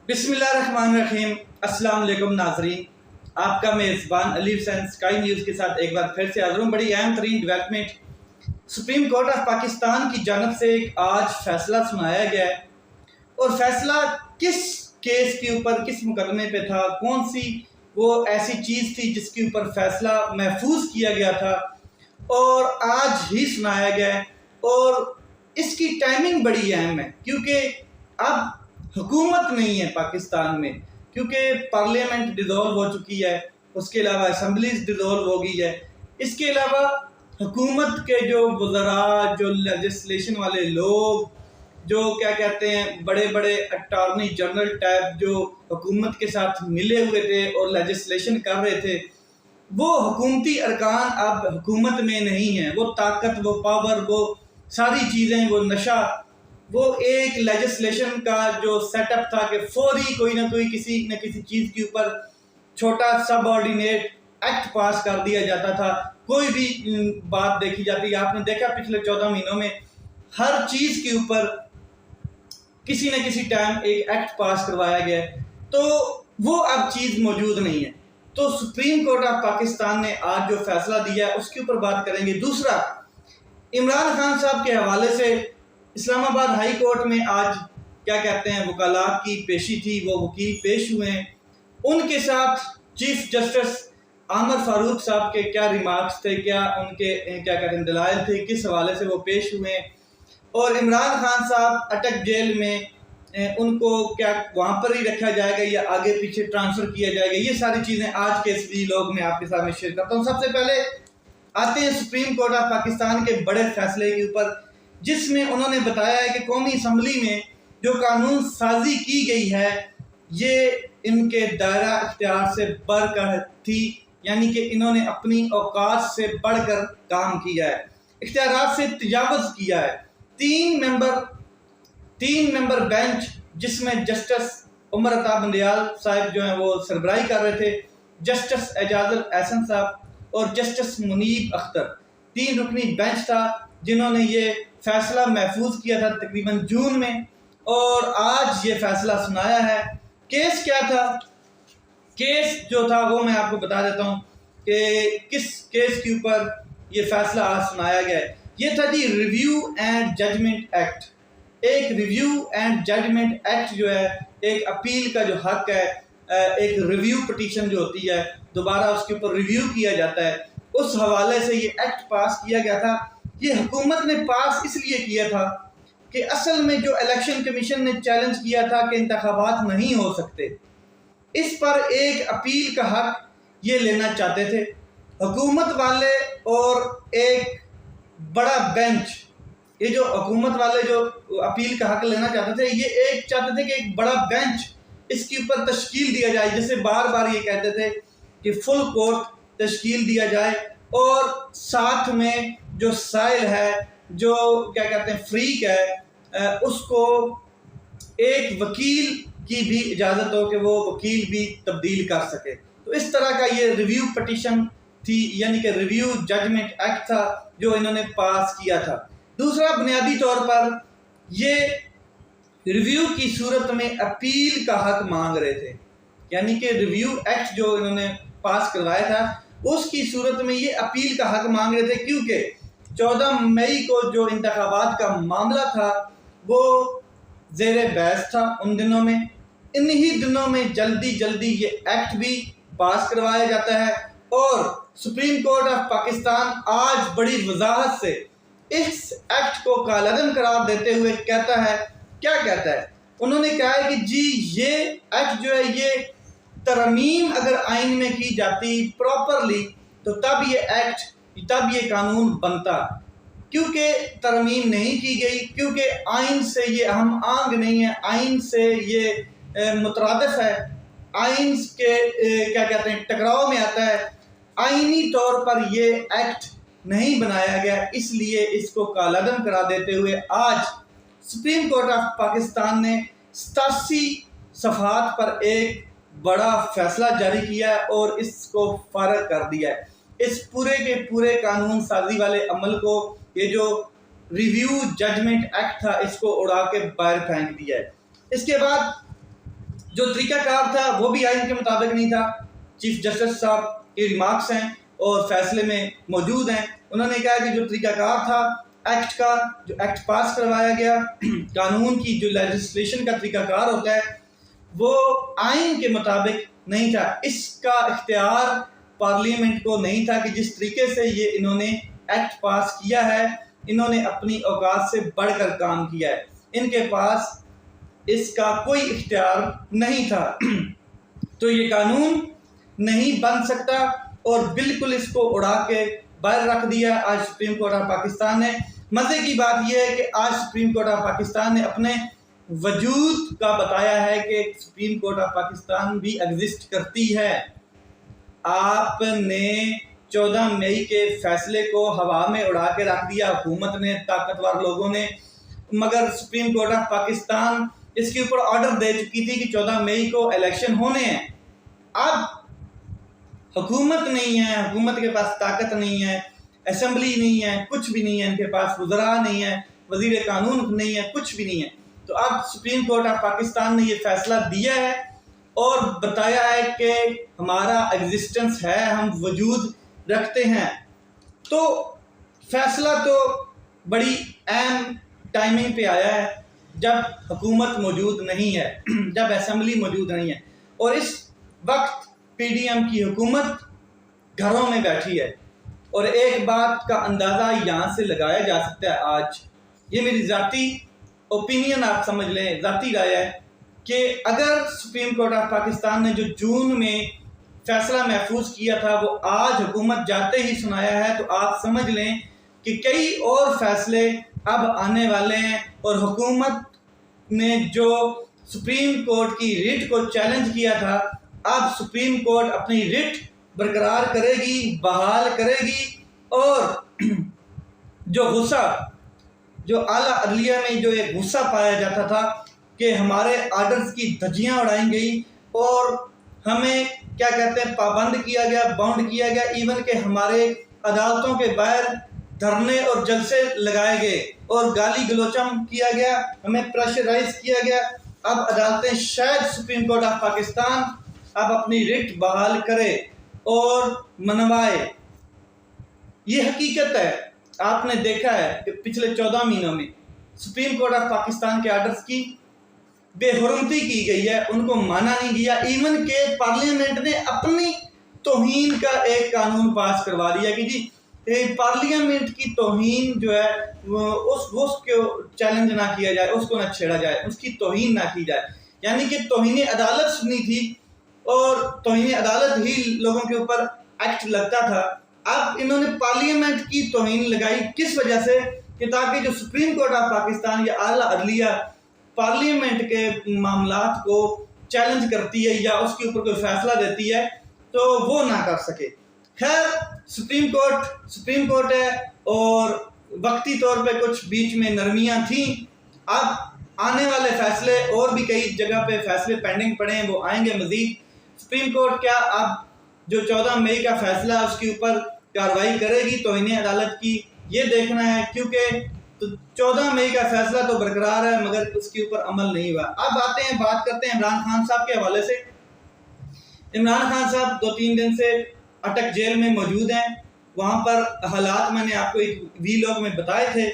بسم اللہ الرحمن الرحیم۔ السلام علیکم ناظرین، آپ کا میزبان علی حسین اسکائی نیوز کے ساتھ ایک بار پھر سے حاضر ہوں۔ بڑی اہم ترین development supreme court of Pakistan کی جانب سے آج فیصلہ سنایا گیا ہے، اور فیصلہ کس کیس کے اوپر، کس مقدمے پہ تھا، کون سی وہ ایسی چیز تھی جس کے اوپر فیصلہ محفوظ کیا گیا تھا، اور آج ہی سنایا گیا ہے۔ اور اس کی ٹائمنگ بڑی اہم ہے، کیونکہ اب حکومت نہیں ہے پاکستان میں، کیونکہ پارلیمنٹ ڈیزولو ہو چکی ہے، اس کے علاوہ اسمبلیز ڈیزولو ہو گئی ہے، اس کے علاوہ حکومت کے جو وزراء، جو لیجسلیشن والے لوگ، جو کیا کہتے ہیں بڑے بڑے اٹارنی جنرل ٹائپ جو حکومت کے ساتھ ملے ہوئے تھے اور لیجسلیشن کر رہے تھے، وہ حکومتی ارکان اب حکومت میں نہیں ہیں۔ وہ طاقت، وہ پاور، وہ ساری چیزیں، وہ نشہ، وہ ایک لیجسلیشن کا جو سیٹ اپ تھا کہ فوری کوئی نہ کوئی کسی نہ کسی چیز کے اوپر چھوٹا سب آرڈینیٹ ایکٹ پاس کر دیا جاتا تھا۔ کوئی بھی بات دیکھی جاتی ہے، آپ نے دیکھا پچھلے 14 مہینوں میں ہر چیز کے اوپر کسی نہ کسی ٹائم ایک ایکٹ پاس کروایا گیا ہے، تو وہ اب چیز موجود نہیں ہے۔ تو سپریم کورٹ آف پاکستان نے آج جو فیصلہ دیا ہے اس کے اوپر بات کریں گے۔ دوسرا، عمران خان صاحب کے حوالے سے اسلام آباد ہائی کورٹ میں آج کیا کہتے ہیں وکلاء کی پیشی تھی، وہ وکیل پیش ہوئے ہیں، ان کے ساتھ چیف جسٹس عامر فاروق صاحب کے کیا ریمارکس تھے، کیا ان کے کیا کہتے ہیں دلائل تھے، کس حوالے سے وہ پیش ہوئے ہیں، اور عمران خان صاحب اٹک جیل میں ان کو کیا وہاں پر ہی رکھا جائے گا یا آگے پیچھے ٹرانسفر کیا جائے گا، یہ ساری چیزیں آج کے اس ویلاگ میں آپ کے سامنے شیئر کرتا ہوں۔ سب سے پہلے آتے ہیں سپریم کورٹ آف پاکستان کے بڑے فیصلے کے اوپر، جس میں انہوں نے بتایا ہے کہ قومی اسمبلی میں جو قانون سازی کی گئی ہے یہ ان کے دائرہ اختیار سے بڑھ کر تھی، یعنی کہ انہوں نے اپنی اوقات سے بڑھ کر کام کیا ہے، اختیارات سے تجاوز کیا ہے۔ تین ممبر بینچ جس میں جسٹس عمر عطا بندیال صاحب جو ہیں وہ سربراہی کر رہے تھے، جسٹس اعجاز الاحسن صاحب اور جسٹس منیب اختر، 3 رکنی بینچ تھا جنہوں نے یہ فیصلہ محفوظ کیا تھا تقریباً جون میں، اور آج یہ فیصلہ سنایا ہے۔ کیس کیا تھا؟ کیس جو تھا وہ میں آپ کو بتا دیتا ہوں کہ کس کیس کے اوپر یہ فیصلہ آج سنایا گیا ہے۔ یہ تھا جی ریویو اینڈ ججمنٹ ایکٹ۔ ایک ریویو اینڈ ججمنٹ ایکٹ جو ہے، ایک اپیل کا جو حق ہے، ایک ریویو پٹیشن جو ہوتی ہے، دوبارہ اس کے اوپر ریویو کیا جاتا ہے، اس حوالے سے یہ ایکٹ پاس کیا گیا تھا۔ یہ حکومت نے پاس اس لیے کیا تھا کہ اصل میں جو الیکشن کمیشن نے چیلنج کیا تھا کہ انتخابات نہیں ہو سکتے، اس پر ایک اپیل کا حق یہ لینا چاہتے تھے حکومت والے، اور ایک بڑا بینچ، یہ جو حکومت والے جو اپیل کا حق لینا چاہتے تھے، یہ ایک چاہتے تھے کہ ایک بڑا بینچ اس کے اوپر تشکیل دیا جائے، جسے بار بار یہ کہتے تھے کہ فل کورٹ تشکیل دیا جائے، اور ساتھ میں جو سائل ہے، جو کیا کہتے ہیں فریق ہے، اس کو ایک وکیل کی بھی اجازت ہو کہ وہ وکیل بھی تبدیل کر سکے۔ تو اس طرح کا یہ ریویو پٹیشن تھی، یعنی کہ ریویو ججمنٹ ایکٹ تھا جو انہوں نے پاس کیا تھا۔ دوسرا، بنیادی طور پر یہ ریویو کی صورت میں اپیل کا حق مانگ رہے تھے، یعنی کہ ریویو ایکٹ جو انہوں نے پاس کروایا تھا اس کی صورت میں یہ اپیل کا حق مانگ رہے تھے، کیونکہ 14 مئی کو جو انتخابات کا معاملہ تھا وہ زیر بحث تھا ان دنوں میں۔ انہی دنوں میں جلدی یہ ایکٹ بھی پاس کروایا جاتا ہے، اور سپریم کورٹ آف پاکستان آج بڑی وضاحت سے اس ایکٹ کو کالعدم قرار دیتے ہوئے کہتا ہے، کیا کہتا ہے؟ انہوں نے کہا ہے کہ جی یہ ایکٹ جو ہے، یہ ترمیم اگر آئین میں کی جاتی پراپرلی تو تب یہ قانون بنتا، کیونکہ ترمیم نہیں کی گئی، کیونکہ آئین سے یہ ہم آہنگ نہیں ہے، آئین سے یہ مترادف ہے، آئین کے کیا کہتے ہیں ٹکراؤ میں آتا ہے، آئینی طور پر یہ ایکٹ نہیں بنایا گیا، اس لیے اس کو کالعدم قرار دیتے ہوئے آج سپریم کورٹ آف پاکستان نے 87 صفحات پر ایک بڑا فیصلہ جاری کیا ہے اور اس کو فارغ کر دیا ہے۔ اس پورے کے پورے قانون سازی والے عمل کو، یہ جو ریویو ججمنٹ ایکٹ تھا، اس کو اڑا کے باہر پھینک دیا ہے۔ اس کے بعد جو طریقہ کار تھا وہ بھی آئین کے مطابق نہیں تھا۔ چیف جسٹس صاحب کے ریمارکس ہیں اور فیصلے میں موجود ہیں، انہوں نے کہا کہ جو طریقہ کار تھا ایکٹ کا، جو ایکٹ پاس کروایا گیا، قانون کی جو لیجسلیشن کا طریقہ کار ہوتا ہے وہ آئین کے مطابق نہیں تھا۔ اس کا اختیار پارلیمنٹ کو نہیں تھا کہ جس طریقے سے یہ انہوں نے ایکٹ پاس کیا ہے، انہوں نے اپنی اوقات سے بڑھ کر کام کیا ہے، ان کے پاس اس کا کوئی اختیار نہیں تھا۔ تو یہ قانون نہیں بن سکتا اور بالکل اس کو اڑا کے باہر رکھ دیا آج سپریم کورٹ آف پاکستان نے۔ مزے کی بات یہ ہے کہ آج سپریم کورٹ آف پاکستان نے اپنے وجود کا بتایا ہے کہ سپریم کورٹ آف پاکستان بھی ایگزسٹ کرتی ہے۔ آپ نے 14 مئی کے فیصلے کو ہوا میں اڑا کے رکھ دیا حکومت نے، طاقتور لوگوں نے، مگر سپریم کورٹ آف پاکستان اس کے اوپر آرڈر دے چکی تھی کہ 14 مئی کو الیکشن ہونے ہیں۔ اب حکومت نہیں ہے، حکومت کے پاس طاقت نہیں ہے، اسمبلی نہیں ہے، کچھ بھی نہیں ہے، ان کے پاس وزراء نہیں ہے، وزیر قانون نہیں ہے، کچھ بھی نہیں ہے۔ تو اب سپریم کورٹ آف پاکستان نے یہ فیصلہ دیا ہے اور بتایا ہے کہ ہمارا ایگزسٹنس ہے، ہم وجود رکھتے ہیں۔ تو فیصلہ تو بڑی اہم ٹائمنگ پہ آیا ہے جب حکومت موجود نہیں ہے، جب اسمبلی موجود نہیں ہے، اور اس وقت پی ڈی ایم کی حکومت گھروں میں بیٹھی ہے۔ اور ایک بات کا اندازہ یہاں سے لگایا جا سکتا ہے، آج یہ میری ذاتی اوپینین آپ سمجھ لیں، ذاتی رائے ہے کہ اگر سپریم کورٹ آف پاکستان نے جو جون میں فیصلہ محفوظ کیا تھا وہ آج حکومت جاتے ہی سنایا ہے، تو آپ سمجھ لیں کہ کئی اور فیصلے اب آنے والے ہیں، اور حکومت نے جو سپریم کورٹ کی ریٹ کو چیلنج کیا تھا، اب سپریم کورٹ اپنی ریٹ برقرار کرے گی، بحال کرے گی، اور جو غصہ، جو اعلیٰ عدلیہ میں جو ایک غصہ پایا جاتا تھا کہ ہمارے آرڈرز کی دھجیاں اڑائیں گئی اور ہمیں کیا کہتے ہیں پابند کیا گیا، باؤنڈ کیا گیا، ایون کہ ہمارے عدالتوں کے باہر دھرنے اور جلسے لگائے گئے اور گالی گلوچم کیا گیا، ہمیں پریشرائز کیا گیا۔ اب عدالتیں شاید سپریم کورٹ آف پاکستان اب اپنی ریٹ بحال کرے اور منوائے۔ یہ حقیقت ہے، آپ نے دیکھا ہے کہ پچھلے 14 مہینوں میں سپریم کورٹ آف پاکستان کے آرڈرز کی بے حرمتی کی گئی ہے، ان کو مانا نہیں گیا، ایون کہ پارلیمنٹ نے اپنی توہین کا ایک قانون پاس کروا دیا کہ جی پارلیمنٹ کی توہین جو ہے اس کو چیلنج نہ کیا جائے، اس کو نہ چھیڑا جائے، اس کی توہین نہ کی جائے، یعنی کہ توہین عدالت سنی تھی اور توہین عدالت ہی لوگوں کے اوپر ایکٹ لگتا تھا۔ اب انہوں نے پارلیمنٹ کی توہین لگائی، کس وجہ سے؟ کہ تاکہ جو سپریم کورٹ آف پاکستان یا اعلیٰ عدلیہ پارلیمنٹ کے معاملات کو چیلنج کرتی ہے یا اس کے اوپر کوئی فیصلہ دیتی ہے تو وہ نہ کر سکے۔ خیر، سپریم کورٹ ہے اور وقتی طور پہ کچھ بیچ میں نرمیاں تھیں، اب آنے والے فیصلے اور بھی کئی جگہ پہ فیصلے پینڈنگ پڑے ہیں، وہ آئیں گے مزید۔ سپریم کورٹ کیا اب جو 14 مئی کا فیصلہ ہے اس کے اوپر کارروائی کرے گی توہین عدالت کی؟ یہ دیکھنا ہے، کیونکہ 14 مئی کا فیصلہ تو برقرار ہے مگر اس کے اوپر عمل نہیں ہوا۔ اب آتے ہیں، بات کرتے ہیں عمران خان صاحب کے حوالے سے۔ عمران خان صاحب 2-3 دن سے اٹک جیل میں موجود ہیں، وہاں پر حالات میں نے آپ کو ایک ویلاگ میں بتائے تھے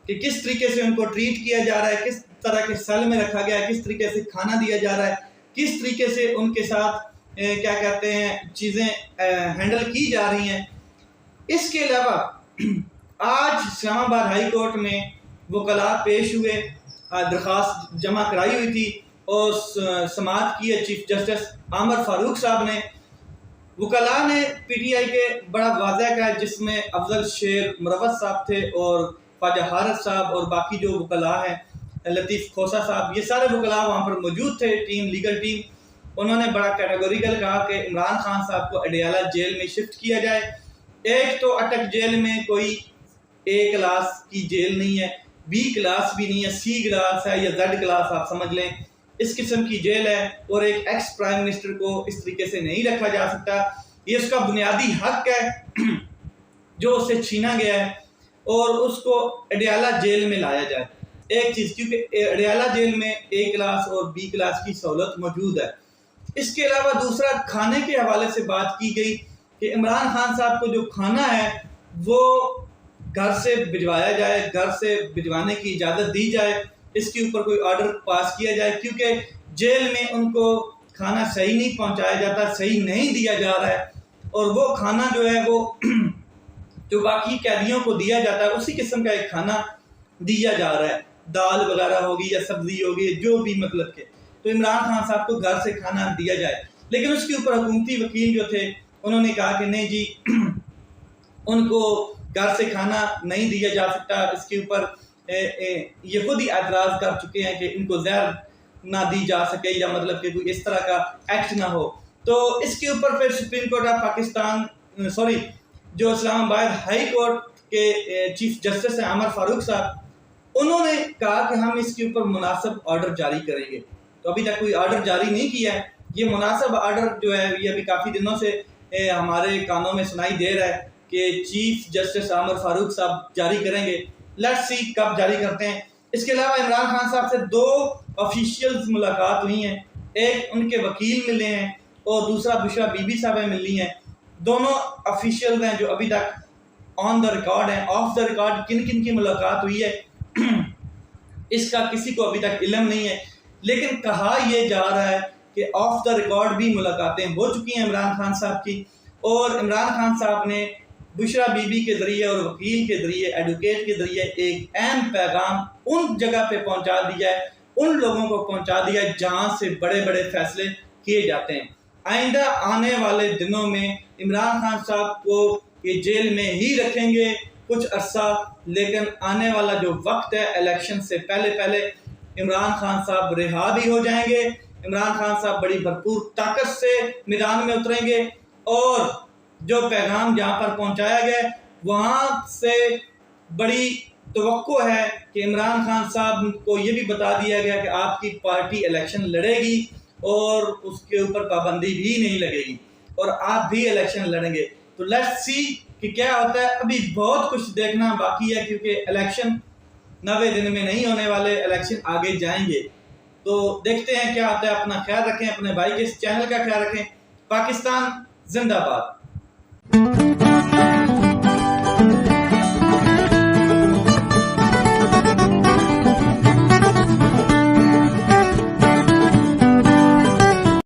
کہ کس طریقے سے ان کو ٹریٹ کیا جا رہا ہے، کس طرح کے سیل میں رکھا گیا ہے، کس طریقے سے کھانا دیا جا رہا ہے، کس طریقے سے ان کے ساتھ کیا کہتے ہیں چیزیں ہینڈل کی جا رہی ہیں۔ اس کے علاوہ آج اسلام آباد ہائی کورٹ میں وکلاء پیش ہوئے، درخواست جمع کرائی ہوئی تھی اور سماعت کی ہے چیف جسٹس عامر فاروق صاحب نے۔ وکلاء نے پی ٹی آئی کے بڑا واضح کہا، جس میں افضل شیر مروت صاحب تھے اور خواجہ حارث صاحب اور باقی جو وکلاء ہیں، لطیف کھوسا صاحب، یہ سارے وکلاء وہاں پر موجود تھے، لیگل ٹیم۔ انہوں نے بڑا کیٹیگوریکل کہا کہ عمران خان صاحب کو اڈیالہ جیل میں شفٹ کیا جائے۔ ایک تو اٹک جیل میں کوئی A کلاس کی جیل نہیں ہے، B کلاس بھی نہیں ہے، C کلاس ہے یا Z کلاس آپ سمجھ لیں، اس قسم کی جیل ہے، اور ایک ایکس پرائم منسٹر کو اس طریقے سے نہیں رکھا جا سکتا۔ یہ اس کا بنیادی حق ہے جو اس سے چھینا گیا ہے، اور اس کو اڈیالہ جیل میں لایا جائے۔ ایک چیز، کیونکہ اڈیالہ جیل میں A کلاس اور B کلاس کی سہولت موجود ہے۔ اس کے علاوہ دوسرا کھانے کے حوالے سے بات کی گئی کہ عمران خان صاحب کو جو کھانا ہے وہ گھر سے بھجوایا جائے، گھر سے بھجوانے کی اجازت دی جائے، اس کے اوپر کوئی آرڈر پاس کیا جائے، کیونکہ جیل میں ان کو کھانا صحیح نہیں پہنچایا جاتا، صحیح نہیں دیا جا رہا ہے، اور وہ کھانا جو ہے وہ جو باقی قیدیوں کو دیا جاتا ہے اسی قسم کا ایک کھانا دیا جا رہا ہے، دال وغیرہ ہوگی یا سبزی ہوگی، جو بھی مطلب کہ تو عمران خان صاحب کو گھر سے کھانا دیا جائے۔ لیکن اس کے اوپر حکومتی وکیل جو تھے انہوں نے کہا کہ نہیں جی ان کو گھر سے کھانا نہیں دیا جا سکتا، اس کے اوپر یہ خود ہی اعتراض کر چکے ہیں کہ ان کو زہر نہ دی جا سکے، یا مطلب کہ کوئی اس طرح کا ایکٹ نہ ہو۔ تو اس کے اوپر پھر سپریم کورٹ آف پاکستان جو اسلام آباد ہائی کورٹ کے چیف جسٹس ہیں عمر فاروق صاحب، انہوں نے کہا کہ ہم اس کے اوپر مناسب آرڈر جاری کریں گے۔ تو ابھی تک کوئی آرڈر جاری نہیں کیا ہے، یہ مناسب آرڈر جو ہے یہ ابھی کافی دنوں سے ہمارے کانوں میں سنائی دے رہا ہے کہ چیف جسٹس عمر فاروق صاحب جاری کریں گے، لیٹس سی کب جاری کرتے ہیں۔ اس کے علاوہ عمران خان صاحب سے 2 آفیشیلز ملاقات ہوئی ہیں، ایک ان کے وکیل ملے ہیں اور دوسرا بشرا بی بی صاحبیں ملی ہیں۔ دونوں آفیشیلز ہیں جو ابھی تک آن دا ریکارڈ ہیں۔ آف دا ریکارڈ کن کن کی ملاقات ہوئی ہے اس کا کسی کو ابھی تک علم نہیں ہے، لیکن کہا یہ جا رہا ہے کہ آف دا ریکارڈ بھی ملاقاتیں ہو چکی ہیں عمران خان صاحب کی، اور عمران خان صاحب نے بشرا بی بی کے ذریعے اور وکیل کے ذریعے، ایڈوکیٹ کے ذریعے ایک اہم پیغام ان جگہ پہ پہنچا دیا ہے، ان لوگوں کو پہنچا دیا ہے جہاں سے بڑے بڑے فیصلے کیے جاتے ہیں۔ آئندہ آنے والے دنوں میں عمران خان صاحب کو یہ جیل میں ہی رکھیں گے کچھ عرصہ، لیکن آنے والا جو وقت ہے الیکشن سے پہلے پہلے عمران خان صاحب رہا بھی ہو جائیں گے۔ عمران خان صاحب بڑی بھرپور طاقت سے میدان میں اتریں گے، اور جو پیغام جہاں پر پہنچایا گیا وہاں سے بڑی توقع ہے کہ عمران خان صاحب کو یہ بھی بتا دیا گیا کہ آپ کی پارٹی الیکشن لڑے گی اور اس کے اوپر پابندی بھی نہیں لگے گی، اور آپ بھی الیکشن لڑیں گے۔ تو لیٹس سی کہ کیا ہوتا ہے، ابھی بہت کچھ دیکھنا باقی ہے، کیونکہ الیکشن 90 دن میں نہیں ہونے والے، الیکشن آگے جائیں گے۔ تو دیکھتے ہیں کیا ہوتا ہے۔ اپنا خیال رکھیں، اپنے بھائی کے اس چینل کا خیال رکھیں۔ پاکستان زندہ باد۔